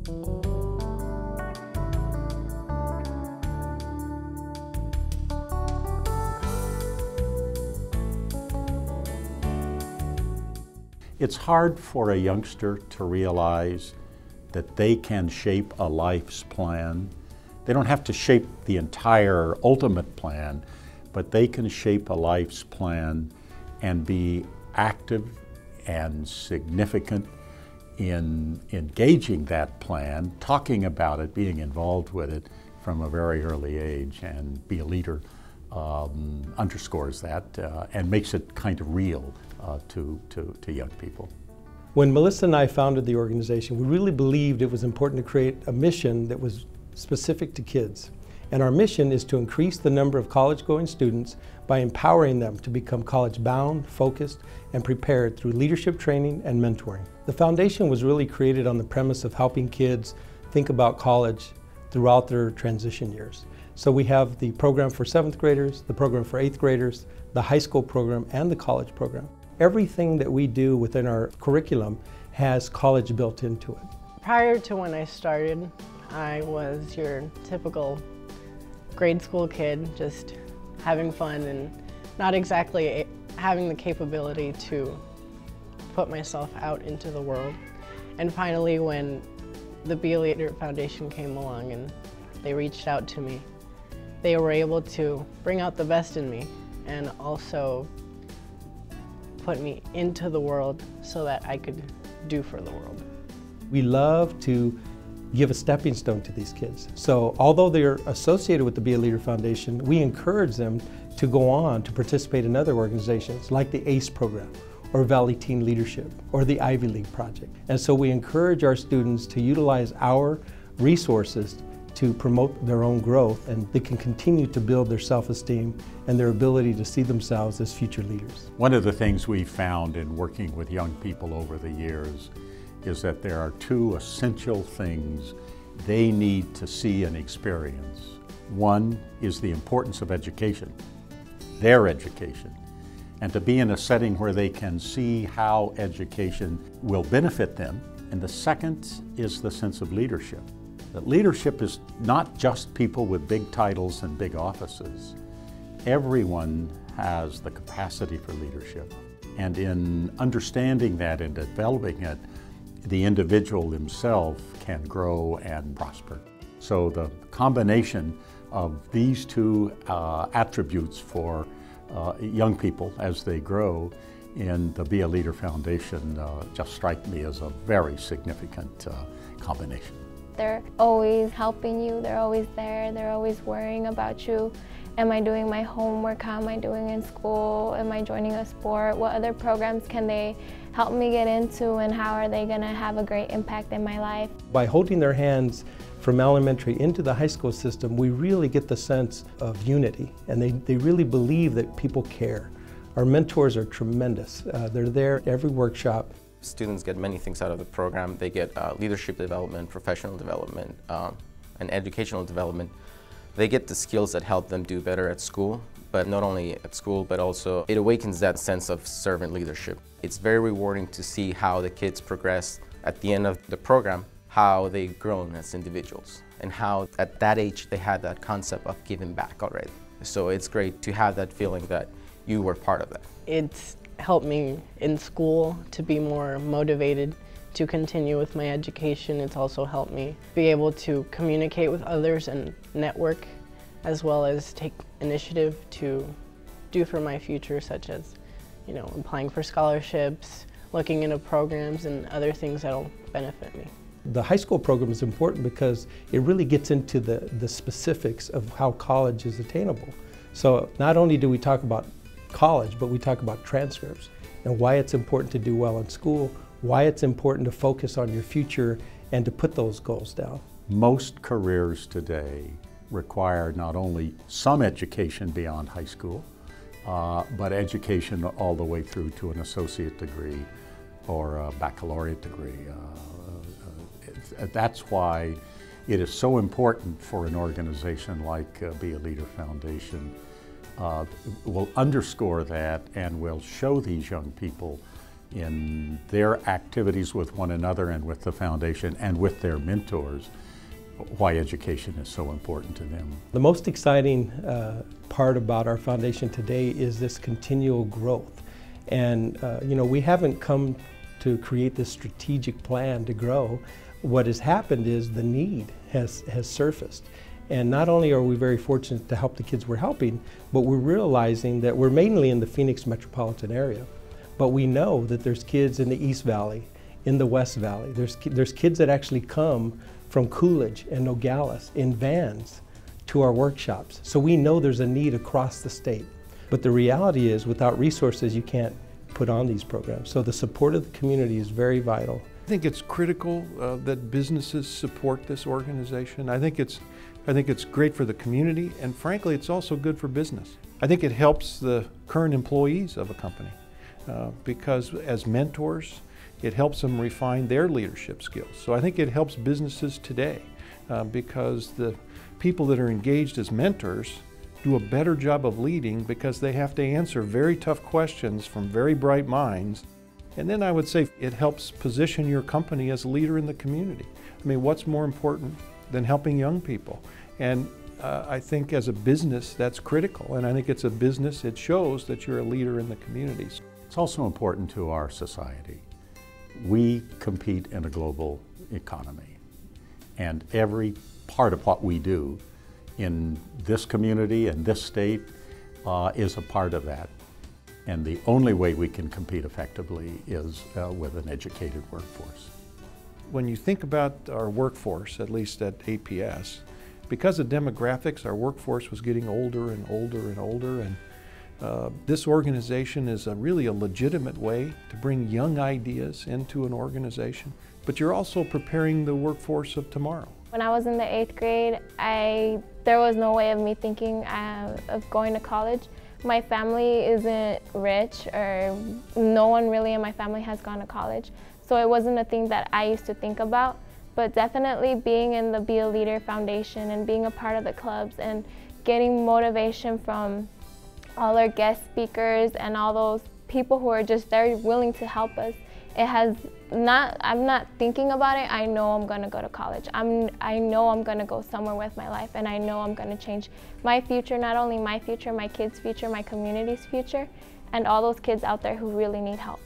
It's hard for a youngster to realize that they can shape a life's plan. They don't have to shape the entire ultimate plan, but they can shape a life's plan and be active and significant in engaging that plan, talking about it, being involved with it from a very early age. And Be a Leader underscores that and makes it kind of real to young people. When Melissa and I founded the organization, we really believed it was important to create a mission that was specific to kids. And our mission is to increase the number of college-going students by empowering them to become college-bound, focused, and prepared through leadership training and mentoring. The foundation was really created on the premise of helping kids think about college throughout their transition years. So we have the program for 7th graders, the program for 8th graders, the high school program, and the college program. Everything that we do within our curriculum has college built into it. Prior to when I started, I was your typical grade school kid, just having fun and not exactly having the capability to put myself out into the world. And finally, when the Be a Leader Foundation came along and they reached out to me, they were able to bring out the best in me and also put me into the world so that I could do for the world. We love to give a stepping stone to these kids. So although they're associated with the Be a Leader Foundation, we encourage them to go on to participate in other organizations like the ACE program or Valley Teen Leadership or the Ivy League Project. And so we encourage our students to utilize our resources to promote their own growth, and they can continue to build their self-esteem and their ability to see themselves as future leaders. One of the things we found in working with young people over the years is that there are two essential things they need to see and experience. One is the importance of education, their education, and to be in a setting where they can see how education will benefit them. And the second is the sense of leadership. That leadership is not just people with big titles and big offices. Everyone has the capacity for leadership. And in understanding that and developing it, the individual himself can grow and prosper. So the combination of these two attributes for young people as they grow in the Be a Leader Foundation just strike me as a very significant combination. They're always helping you, they're always there, they're always worrying about you. Am I doing my homework? How am I doing in school? Am I joining a sport? What other programs can they help me get into, and how are they gonna have a great impact in my life? By holding their hands from elementary into the high school system, we really get the sense of unity, and they really believe that people care. Our mentors are tremendous. They're there every workshop. Students get many things out of the program. They get leadership development, professional development, and educational development. They get the skills that help them do better at school, but not only at school, but also it awakens that sense of servant leadership. It's very rewarding to see how the kids progress at the end of the program, how they've grown as individuals, and how at that age they had that concept of giving back already. So it's great to have that feeling that you were part of that. It's helped me in school to be more motivated to continue with my education. It's also helped me be able to communicate with others and network, as well as take initiative to do for my future, such as, applying for scholarships, looking into programs and other things that'll benefit me. The high school program is important because it really gets into the specifics of how college is attainable. So not only do we talk about college, but we talk about transcripts and why it's important to do well in school, why it's important to focus on your future and to put those goals down. Most careers today require not only some education beyond high school, but education all the way through to an associate degree or a baccalaureate degree. That's why it is so important for an organization like Be a Leader Foundation will underscore that and will show these young people, in their activities with one another and with the foundation and with their mentors, why education is so important to them. The most exciting part about our foundation today is this continual growth. And we haven't come to create this strategic plan to grow. What has happened is the need has surfaced. And not only are we very fortunate to help the kids we're helping, but we're realizing that we're mainly in the Phoenix metropolitan area. But we know that there's kids in the East Valley, in the West Valley. There's kids that actually come from Coolidge and Nogales in vans to our workshops. So we know there's a need across the state. But the reality is, without resources, you can't put on these programs. So the support of the community is very vital. I think it's critical that businesses support this organization. I think it's great for the community, and frankly, it's also good for business. I think it helps the current employees of a company because as mentors, it helps them refine their leadership skills. So I think it helps businesses today because the people that are engaged as mentors do a better job of leading because they have to answer very tough questions from very bright minds. And then I would say it helps position your company as a leader in the community. I mean, what's more important than helping young people? And I think as a business, that's critical. And I think it's a business, it shows that you're a leader in the communities. It's also important to our society. We compete in a global economy, and every part of what we do in this community and this state is a part of that. And the only way we can compete effectively is with an educated workforce. When you think about our workforce, at least at APS, because of demographics, our workforce was getting older and older and older, and this organization is really a legitimate way to bring young ideas into an organization, but you're also preparing the workforce of tomorrow. When I was in the 8th grade, there was no way of me thinking of going to college. My family isn't rich, or no one really in my family has gone to college, so it wasn't a thing that I used to think about. But definitely being in the Be a Leader Foundation and being a part of the clubs and getting motivation from all our guest speakers and all those people who are just there willing to help us, I'm not thinking about it. I know I'm gonna go to college. I know I'm gonna go somewhere with my life, and I know I'm gonna change my future, not only my future, my kids' future, my community's future, and all those kids out there who really need help.